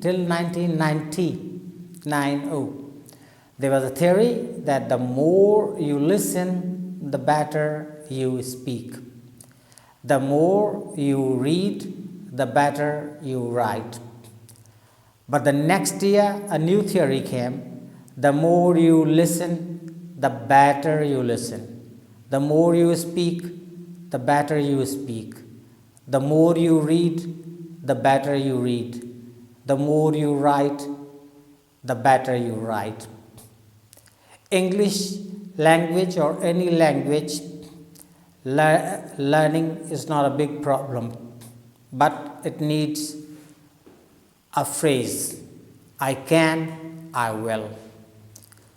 till 1990, there was a theory that the more you listen, the better you speak. The more you read, the better you write. But the next year, a new theory came. The more you listen, the better you listen. The more you speak, the better you speak. The more you read, the better you read. The more you write, the better you write. English language or any language, learning is not a big problem, but it needs a phrase, I can, I will.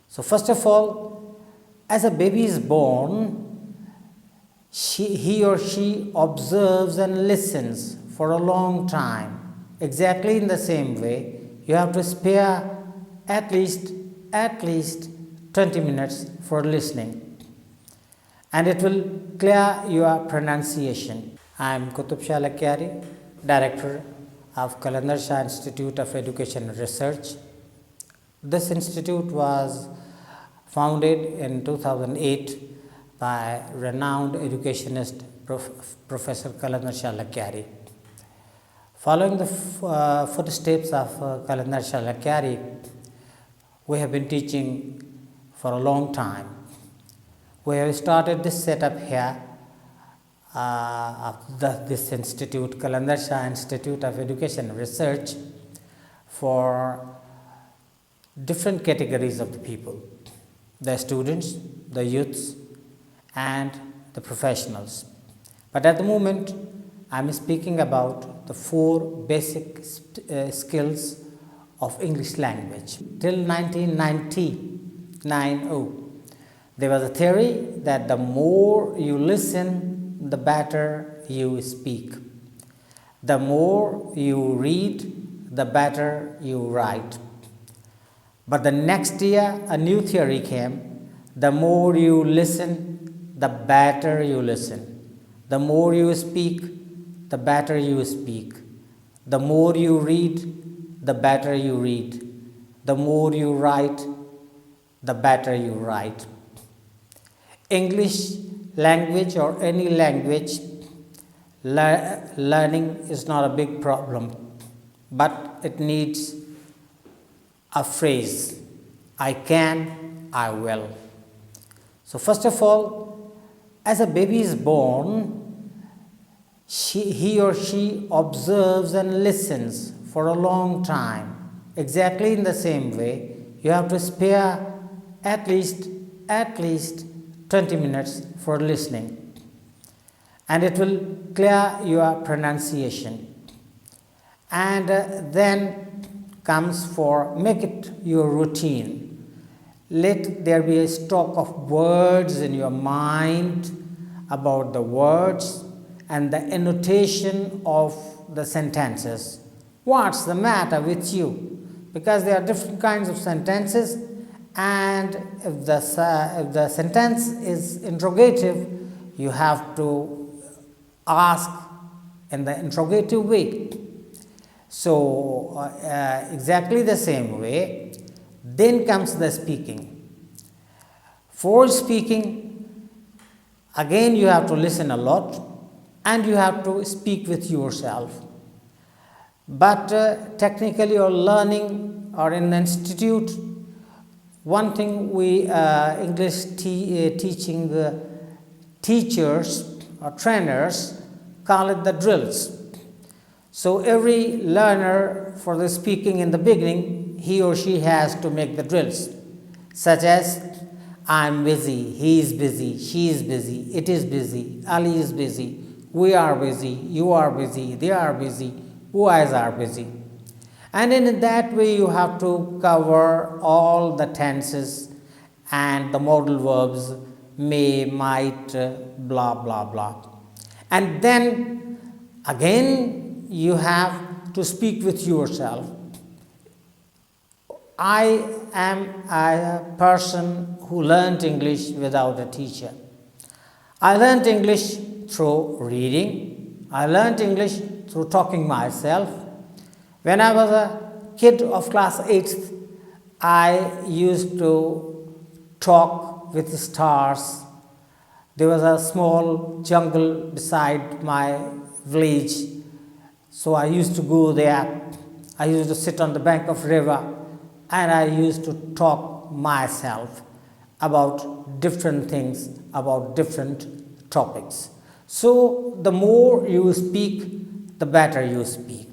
So first of all, as a baby is born, he or she observes and listens for a long time. Exactly in the same way, you have to spare at least 20 minutes for listening, and it will clear your pronunciation. I am Qutab Shah Lakhyari, Director of Qutab Shah Institute of Education and Research. This institute was founded in 2008 by renowned educationist Professor Qutab Shah Lakhyari. Following the footsteps of Qutab Shah Lakhyari, we have been teaching for a long time. We have started this setup here of this institute, Qutab Shah Institute of Education and Research, for different categories of the people: the students, the youths, and the professionals. But at the moment, I am speaking about the 4 basic skills of English language. Till 1990, there was a theory that the more you listen, the better you speak. The more you read, the better you write. But the next year, a new theory came. The more you listen, the better you listen. The more you speak, the better you speak. The more you read, the better you read. The more you write, the better you write. English language or any language, learning is not a big problem, but it needs a phrase, I can, I will. So first of all, as a baby is born, he or she observes and listens for a long time. Exactly in the same way, you have to spare at least 20 minutes for listening, and it will clear your pronunciation. And then comes for make it your routine. Let there be a stock of words in your mind about the words and the annotation of the sentences. What's the matter with you? Because there are different kinds of sentences, and if the sentence is interrogative, you have to ask in the interrogative way. So exactly the same way, then comes the speaking. For speaking, again you have to listen a lot, and you have to speak with yourself. But technically, or learning, or in the institute, one thing we English teaching teachers or trainers call it the drills. So every learner, for the speaking in the beginning, he or she has to make the drills, such as I am busy, he is busy, she is busy, it is busy, Ali is busy, we are busy, you are busy, they are busy, you guys are busy. And in that way you have to cover all the tenses and the modal verbs, may, might, blah, blah, blah. And then again you have to speak with yourself. I am a person who learned English without a teacher. I learned English through reading. I learned English through talking myself. When I was a kid of class 8th, I used to talk with the stars. There was a small jungle beside my village, so I used to go there. I used to sit on the bank of river and I used to talk myself about different things, about different topics. So the more you speak, the better you speak.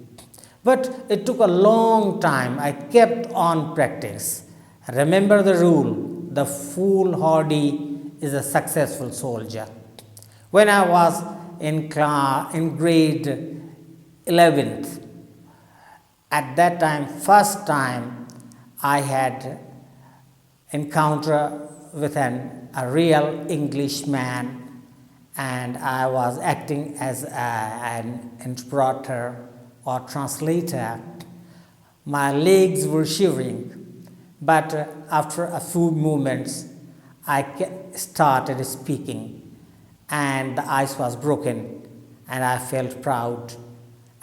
But it took a long time. I kept on practice. Remember the rule, the foolhardy is a successful soldier. When I was in grade 11th, at that time, first time, I had encounter with a real Englishman, and I was acting as an interpreter or translator. My legs were shivering, but after a few moments, I started speaking, and the ice was broken, and I felt proud.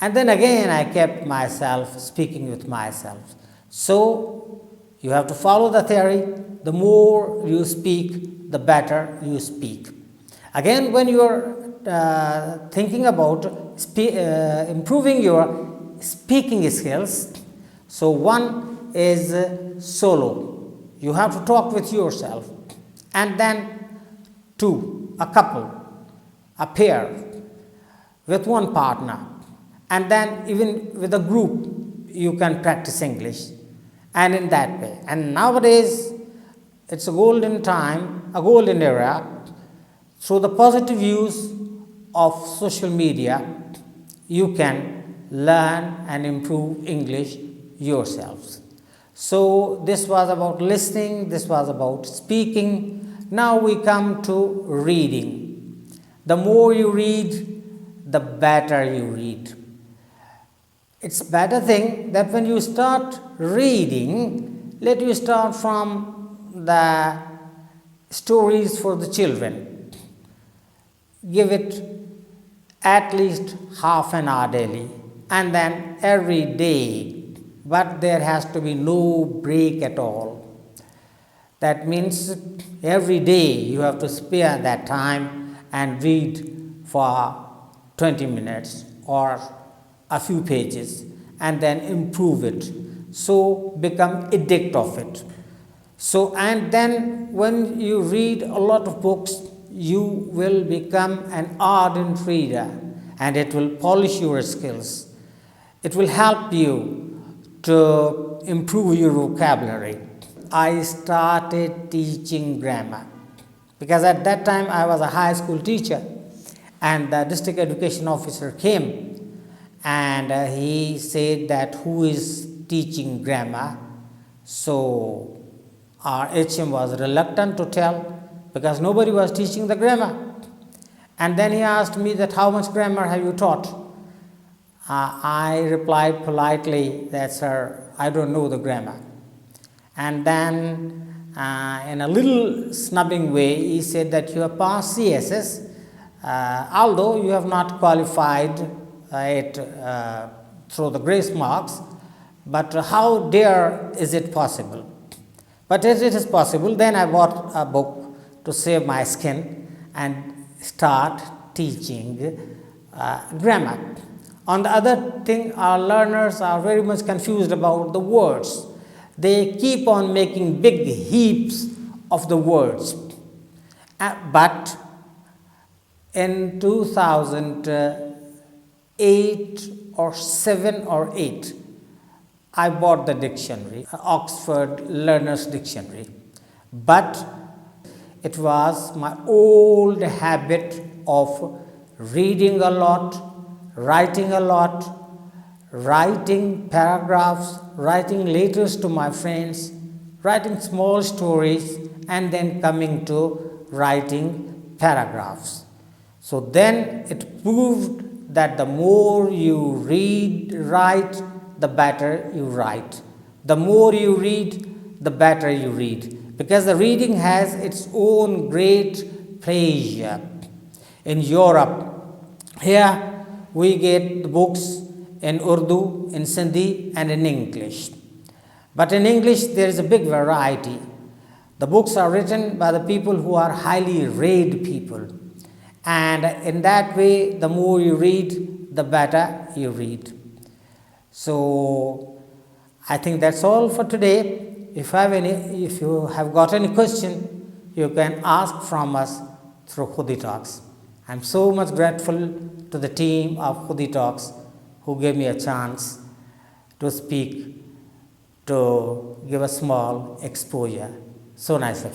And then again, I kept myself speaking with myself. So, you have to follow the theory. The more you speak, the better you speak. Again, when you are thinking about improving your speaking skills, so one is solo. You have to talk with yourself. And then two, a couple, a pair, with one partner. And then even with a group, you can practice English. And in that way. And nowadays, it's a golden time, a golden era. Through the positive use of social media, you can learn and improve English yourselves. So this was about listening, this was about speaking. Now we come to reading. The more you read, the better you read. It's a better thing that when you start reading, let you start from the stories for the children. Give it at least half an hour daily, and then every day, but there has to be no break at all. That means every day you have to spare that time and read for 20 minutes or a few pages and then improve it. So become addict of it. So, and then when you read a lot of books, you will become an ardent reader and it will polish your skills. It will help you to improve your vocabulary. I started teaching grammar because at that time I was a high school teacher and the district education officer came and he said that who is teaching grammar. So our HM was reluctant to tell because nobody was teaching the grammar. And then he asked me that how much grammar have you taught? I replied politely that, sir, I don't know the grammar. And then in a little snubbing way, he said that you have passed CSS, although you have not qualified it through the grace marks, but how dare is it possible? But if it is possible, then I bought a book to save my skin and start teaching grammar. On the other thing, our learners are very much confused about the words. They keep on making big heaps of the words. But in 2008 or 7 or 8, I bought the dictionary, Oxford Learner's Dictionary. But it was my old habit of reading a lot, writing a lot, writing paragraphs, writing letters to my friends, writing small stories, and then coming to writing paragraphs. So then it proved that the more you write, the better you write. The more you read, the better you read. Because the reading has its own great pleasure. In Europe, here we get the books in Urdu, in Sindhi, and in English. But in English, there is a big variety. The books are written by the people who are highly rated people. And in that way, the more you read, the better you read. So, I think that's all for today. If you have got any question, you can ask from us through Khudi Talks. I'm so much grateful to the team of Khudi Talks who gave me a chance to speak, to give a small exposure. So nice of you.